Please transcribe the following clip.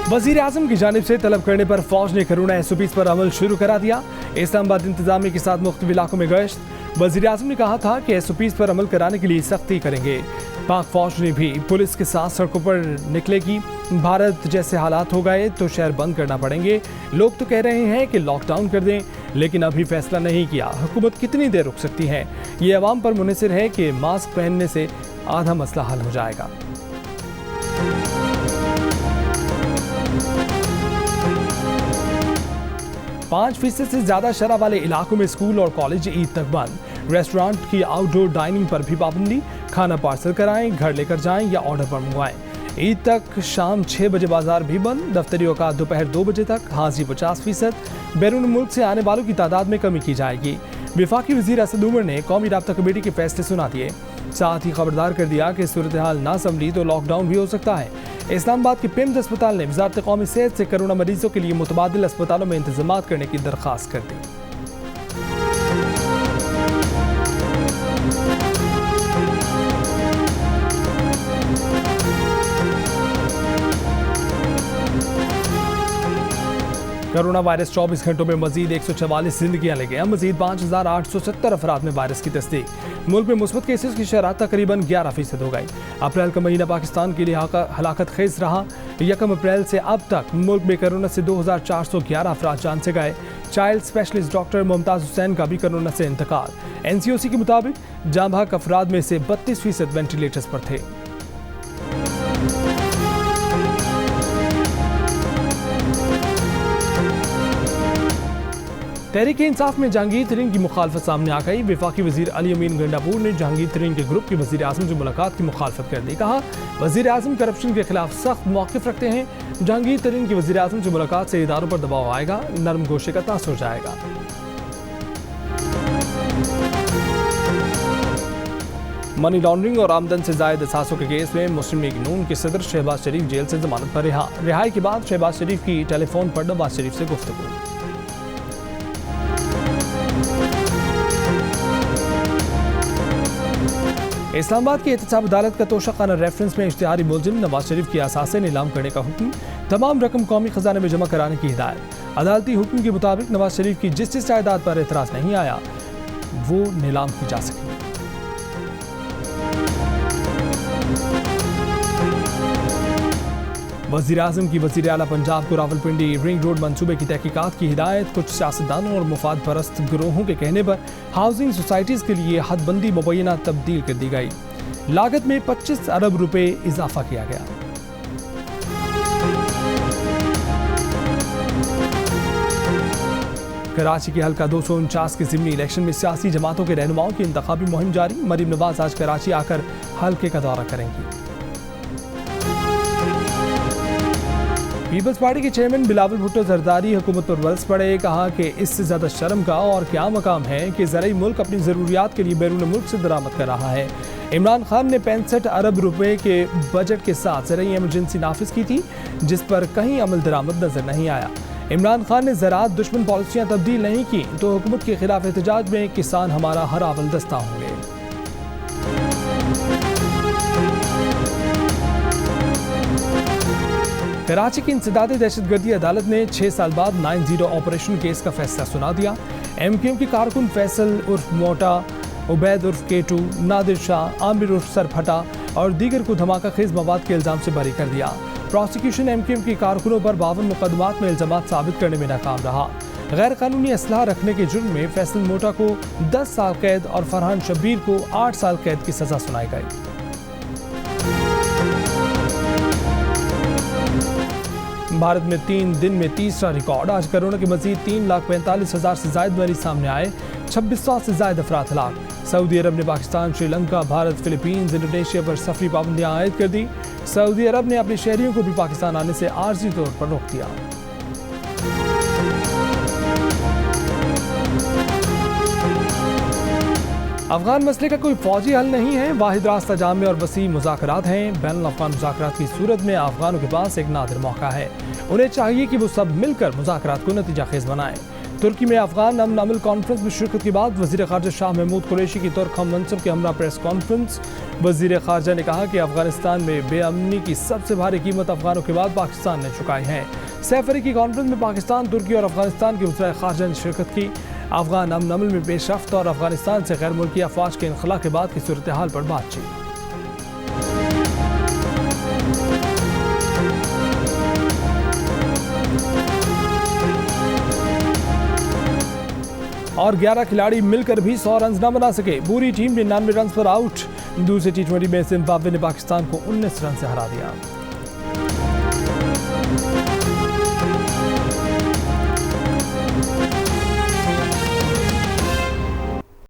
वजीर आजम की जानिब से तलब करने पर फौज ने कोरोना SOPs पर अमल शुरू करा दिया। इस्लामाबाद इंतजामिया के साथ मुख्तलिफ इलाकों में गश्त। वजीर आजम ने कहा था कि SOPs पर अमल कराने के लिए सख्ती करेंगे। पाक फौज ने भी पुलिस के साथ सड़कों पर निकलेगी। भारत जैसे हालात हो गए तो शहर बंद करना पड़ेंगे। लोग तो कह रहे हैं कि लॉकडाउन कर दें, लेकिन अभी फैसला नहीं किया। हुकूमत कितनी देर रुक सकती है? ये अवाम पर मुनहसर है कि मास्क पहनने से आधा मसला हल हो जाएगा। पाँच फीसद से ज्यादा शरह वाले इलाकों में स्कूल और कॉलेज ईद तक बंद। रेस्टोरेंट की आउटडोर डाइनिंग पर भी पाबंदी। खाना पार्सल कराएं, घर लेकर जाएं या ऑर्डर पर मंगवाएं। ईद तक शाम 6 बजे बाजार भी बंद। दफ्तरी औकात दोपहर 2 बजे तक। हाजिरी 50%। बैरून मुल्क से आने वालों की तादाद में कमी की जाएगी। वफाकी वजीर असद उमर ने कौमी राब्ता कमेटी के फैसले सुना दिए। साथ ही खबरदार कर दिया कि सूरत हाल ना संभली तो लॉकडाउन भी हो सकता है। इस्लामाबाद के पिम्स अस्पताल ने वजारत कौमी सेहत से कोरोना मरीजों के लिए मुतबादिल अस्पतालों में इंतजाम करने की दरख्वास्त कर दी। कोरोना वायरस 24 घंटों में मजीद 144 जिंदगियां ले गया। मजीद 5870 अफराद में वायरस की तस्दीक। मुल्क में मुस्बत केसेस की शरह तकरीबन 11% हो गई। अप्रैल का महीना पाकिस्तान के लिए हलाकत खेज रहा। 1 अप्रैल से अब तक मुल्क में कोरोना से 2411 अफराद जान से गए। Child specialist doctor Mumtaz Hussain का भी कोरोना से इंतकाल। NCOC के मुताबिक जाँ बहक अफराद में से 32% वेंटिलेटर्स पर थे। तहरीक इंसाफ में जहांगीर तरीन की मुखालफत सामने आ गई। वफाकी वजीर अली अमीन गंडापुर ने जहांगीर तरीन के ग्रुप के वजीर आजम से मुलाकात की मुखालफत कर दी। कहा, वजीर आजम करप्शन के खिलाफ सख्त मौक़िफ़ रखते हैं। जहांगीर तरीन की वजीर आजम से मुलाकात से इदारों पर दबाव आएगा, नरम गोशे का तासुर जाएगा। मनी लॉन्ड्रिंग और आमदन से जायद असासों के केस में मुस्लिम लीग नून के सदर शहबाज शरीफ जेल से जमानत पर रिहा। रिहाई के बाद शहबाज शरीफ की टेलीफोन पर नवाज शरीफ से गुफ्तगू। इस्लामाबाद की एहतसाब अदालत का तोशाखाना रेफरेंस में इश्तिहारी मुलजिम नवाज शरीफ की असासे नीलाम करने का हुक्म। तमाम रकम कौमी खजाने में जमा कराने की हिदायत। अदालती हुक्म के मुताबिक नवाज शरीफ की जिस जायदाद पर एतराज नहीं आया वो नीलाम की जा सकेगी। वज़ीर आज़म की वज़ीर आला पंजाब को रावलपिंडी रिंग रोड मंसूबे की तहकीकात की हिदायत। कुछ सियासतदानों और मुफाद परस्त गिरोहों के कहने पर हाउसिंग सोसाइटीज़ के लिए हदबंदी मुबैना तब्दील कर दी गई। लागत में 25 अरब रुपए इजाफा किया गया। कराची के हल्का 249 के ज़िमनी इलेक्शन में सियासी जमातों के रहनुमाओं की इंतखाबी मुहिम जारी। मरीम नवाज आज कराची आकर हल्के का दौरा करेंगी। पीपल्स पार्टी के चेयरमैन बिलावल भुट्टो जरदारी हुकूमत पर बरस पड़े। कहा कि इससे ज्यादा शर्म का और क्या मकाम है कि ज़राई मुल्क अपनी ज़रूरियात के लिए बैरून मुल्क से दरामद कर रहा है। इमरान खान ने 65 अरब रुपए के बजट के साथ ज़राई इमरजेंसी नाफिज की थी, जिस पर कहीं अमल दरामद नजर नहीं आया। इमरान खान ने ज़राअत दुश्मन पॉलिसियाँ तब्दील नहीं की तो हुकूमत के खिलाफ एहतजाज में किसान हमारा हर आवल दस्ता होंगे। कराची की इंसदादी दहशतगर्दी अदालत ने 6 साल बाद 9-0 ऑपरेशन केस का फैसला सुना दिया। MQM के कारकुन फैसल उर्फ मोटा, उबैद उर्फ केटू, नादिर शाह, आमिर उर्फ सरफटा और दीगर को धमाका खेज मवाद के इल्ज़ाम से बरी कर दिया। प्रोसिक्यूशन MQM के कारकुनों पर 52 मुकदमात में इल्ज़ामात साबित करने में नाकाम रहा। गैर कानूनी असलहा रखने के जुर्म में फैसल मोटा को 10 साल कैद और फरहान शब्बीर को 8 साल कैद की सजा सुनाई गई। भारत में 3 दिन में तीसरा रिकॉर्ड। आज कोरोना के मजीद 3,45,000 से ज्यादा मरीज सामने आए। 2600 से ज्यादा अफराद हलाक। सऊदी अरब ने पाकिस्तान, श्रीलंका, भारत, फिलीपींस, इंडोनेशिया पर सफरी पाबंदियां आयद कर दी। सऊदी अरब ने अपने शहरियों को भी पाकिस्तान आने से आर्जी तौर पर रोक दिया। अफगान मसले का कोई फौजी हल नहीं है। वाहिद रास्ता जामे और वसी मुज़ाकरात हैं। बैनुल अफ़गान मुज़ाकरात की सूरत में अफगानों के पास एक नादिर मौका है। उन्हें चाहिए कि वो सब मिलकर मुज़ाकरात को नतीजा खेज बनाएं। तुर्की में अफगान अमन अमल कॉन्फ्रेंस में शिरकत के बाद वज़ीर ख़ारजा शाह महमूद कुरैशी की तुर्क हम मंसब के हमरा प्रेस कॉन्फ्रेंस। वज़ीर ख़ारजा ने कहा कि अफगानिस्तान में बेअमनी की सबसे भारी कीमत अफगानों के बाद पाकिस्तान ने चुकाई है। सैफरी की कॉन्फ्रेंस में पाकिस्तान, तुर्की और अफगानिस्तान के वज़ीर ख़ारजा ने शिरकत की। अफगान अमन अमल में पेशरफ्त और अफगानिस्तान से गैर मुल्की अफवाज के इनखला के बाद की सूरत हाल पर बातचीत। और 11 खिलाड़ी मिलकर भी 100 रन न बना सके। पूरी टीम 99 रन पर आउट। दूसरे टी20 में जिम्बाब्वे ने पाकिस्तान को 19 रन से हरा दिया।